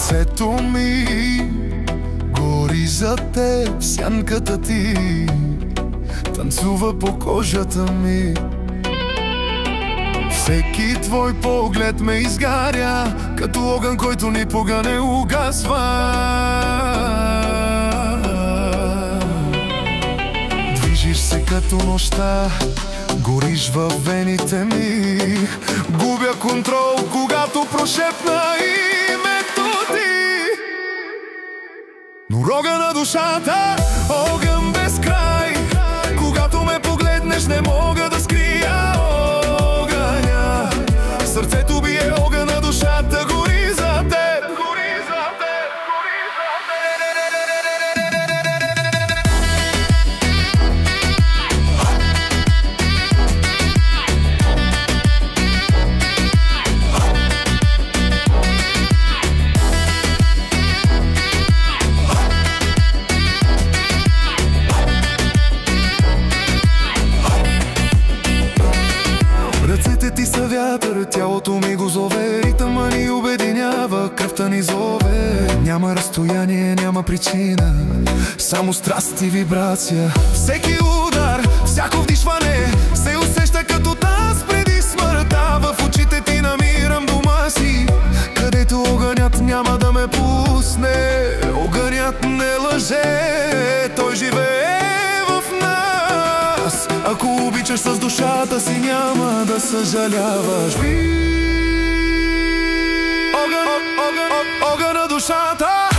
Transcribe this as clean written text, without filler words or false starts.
Сърцето ми гори за теб, сянката ти танцува по кожата ми. Всеки твой поглед ме изгаря, като огън, който никога не угасва. Движиш се като нощта, гориш във вените ми. Губя контрол, когато прошепна името ти. Но рога на душата, огън без край. Когато ме погледнеш, не мога да скрия огъня. Сърцето бие, огън на душата гори за теб. Ръцете ти са вятър, тялото ми го зове, ритъма ни обединява, кръвта ни зове. Няма разстояние, няма причина, само страст и вибрация. Всеки удар, всяко вдишване се усеща като танц преди смъртта. В очите ти намирам дома си, където огънят няма да ме пусне. Огънят не лъже, той живее в нас. Ако обичаш с душата си, няма да съжаляваш. Огън на душата.